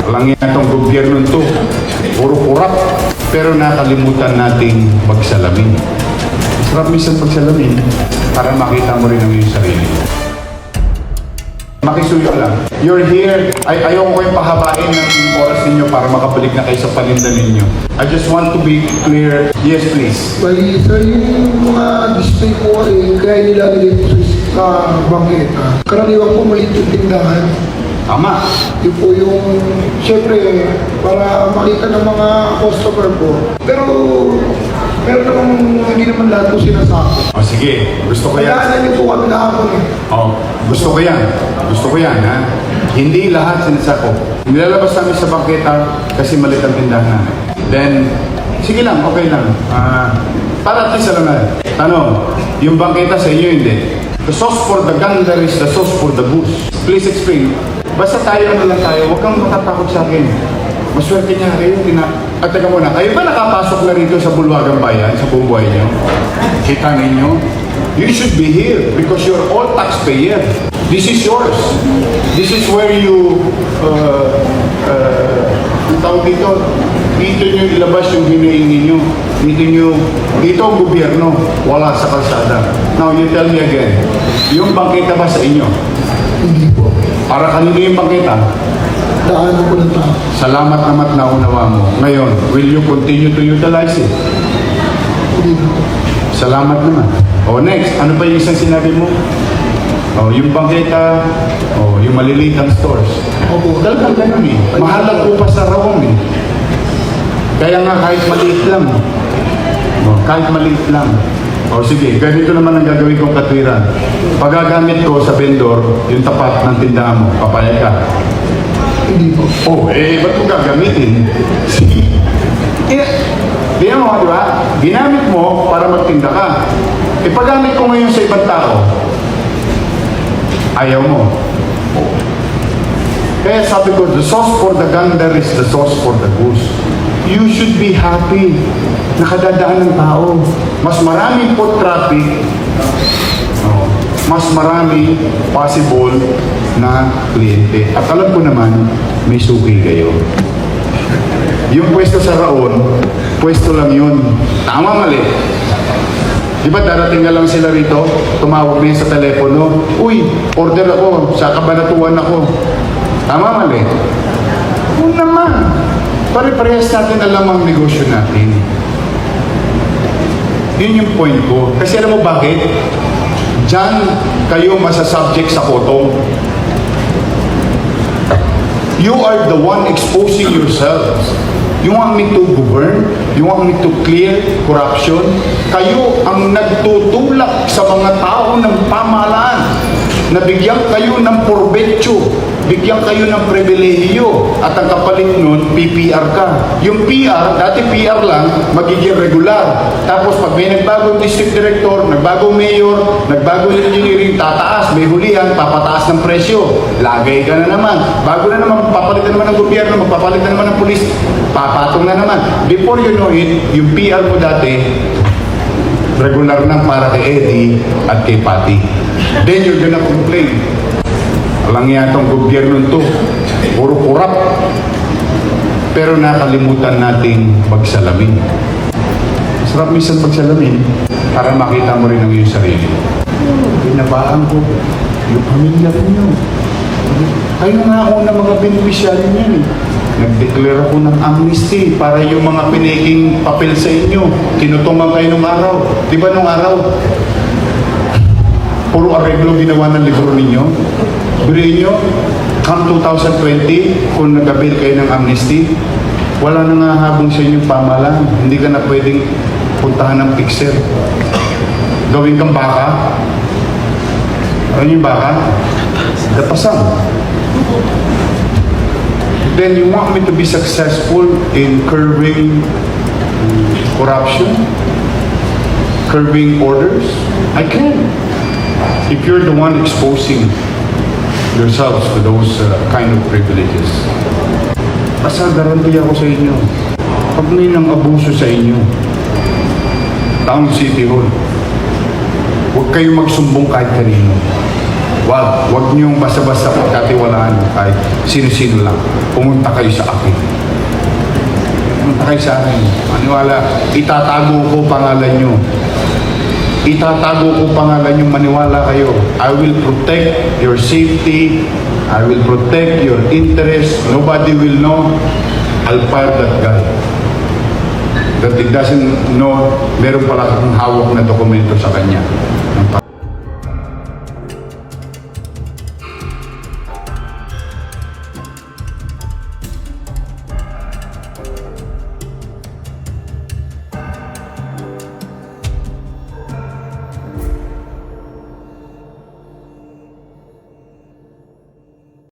Walang itong gobyerno to. Puro kurap. Pero nakalimutan nating magsalamin. Sarap minsan magsalamin para makita mo rin ang iyong sarili. Makisuyo lang. You're here. Ayaw ko yung pahabain ng oras ninyo para makabalik na kayo sa paninda ninyo. I just want to be clear. Yes, please. Bali, sir, yung mga display po kaya nilalagay po sa bangketa. Karaniwan po maliit yung tindahan. Tama. Yun po yung, syempre, para makita ng mga customer po. Pero namang hindi naman lahat po sinasako. O sige, gusto ko yan. Kaya niyo po kami nakapon eh. Oh, gusto ko yan. Gusto ko yan, ha? Hindi lahat sinasako. Nilalabas namin sa bangketa kasi maliit ang tindahan namin. Then, sige lang, okay lang. Para at least alam na. Tanong, yung bangketa sa inyo hindi. The sauce for the gander is the sauce for the goose. Please explain. Basta tayo lang tayo, huwag kang matatakot sa akin. Maswerte niya kayo. At teka muna, kayo ba nakapasok na rito sa Bulwagang Bayan, sa buong buhay niyo? Kita ninyo? You should be here because you're all taxpayer. This is yours. This is where you, tawag dito nyo ilabas yung hinihingi nyo. Dito ang gobyerno, wala sa kalsada. Now, you tell me again, yung bangketa ba sa inyo? Hindi po. Para kanino yung bangketa? Daanan po ng tao. Salamat naman na unawa mo. Ngayon, will you continue to utilize it? Hindi po. Salamat naman. O next, ano pa yung isang sinabi mo? O yung bangketa, o yung malilitang stores. Opo. Talagang ganun eh. Mahal ang upa sa rawong eh. Kaya nga kahit maliit lang. O, kahit maliit lang. O sige, ganito naman ang gagawin kong katwiran. Pagagamit ko sa vendor, yung tapat ng tindahan mo, papayag ka. Hindi po. Oh, ba't mo gagamitin? Tingnan mo, di ba? Ginamit mo para magtinda ka. Paggamit ko ngayon sa ibang tao, ayaw mo. Oh. Kaya sabi ko, the sauce for the gander is the sauce for the goose. You should be happy. Nakadadaan ng tao. Mas maraming foot traffic, mas marami possible na kliyente. At alam ko naman, may suki kayo. Yung pwesto sa Raon, pwesto lang yun. Tama, mali. Di ba darating na lang sila rito, tumawag na yun sa telepono, uy, order ako, sa Kabanatuan ako. Tama, mali. Oo naman. Pare-parehas natin alam ang negosyo natin. Yun yung point ko. Kasi alam mo bakit? Diyan kayo masasubject sa potong. You are the one exposing yourselves. You want me to govern? You want me to clear corruption? Kayo ang nagtutulak sa mga tao ng pamahalaan na bigyan kayo ng porbetsyo, bigyan kayo ng pribilehiyo, at ang kapalit nun, PPR ka. Yung PR, dati PR lang, magiging regular. Tapos pag may nagbagong district director, nagbagong mayor, nagbagong engineering, tataas, may hulihan, papataas ng presyo. Lagay ka na naman. Bago na naman, papalit na naman ng gobyerno, magpapalit na naman ng pulis, papatong na naman. Before you know it, yung PR mo dati, regular na para kay Eddie at kay Patty. Then you're gonna complain. Walang yatong gobyerno to. Puro kurap. Pero nakalimutan nating magsalamin. Sarap minsan magsalamin para makita mo rin ang iyong sarili. Binabaan ko yung pamilya ninyo. Kayo nga ako na mga beneficiary niyan eh. Nag-declare ako ng amnesty para yung mga piniking papel sa inyo. Tinutungan kayo nung araw. Di ba nung araw? Puro areglo ginawa ng libro ninyo. Buriin nyo, come 2020, kung nag-avail kayo ng amnesty, wala na nga habong sa inyong pamahalaan. Hindi ka na pwedeng puntahan ng fixer. Gawin kang baka. Ano yung baka? Dapasang. Then you want me to be successful in curbing corruption? Curbing orders? I can. If you're the one exposing yourselves to those kind of privileges. Basta garanti ako sa inyo. Pag may nang abuso sa inyo, Town City Hall, huwag kayo magsumbong kahit kanino. Wag niyong basta-basta pagkatiwalaan kahit sino-sino lang. Pumunta kayo sa akin. Pumunta kayo sa akin. Maniwala, itatago ko pangalan niyo. Itatago ko pangalan niyo, maniwala kayo. I will protect your safety. I will protect your interest. Nobody will know. I'll fire that guy. That he doesn't know, meron pala akong hawak na dokumento sa kanya.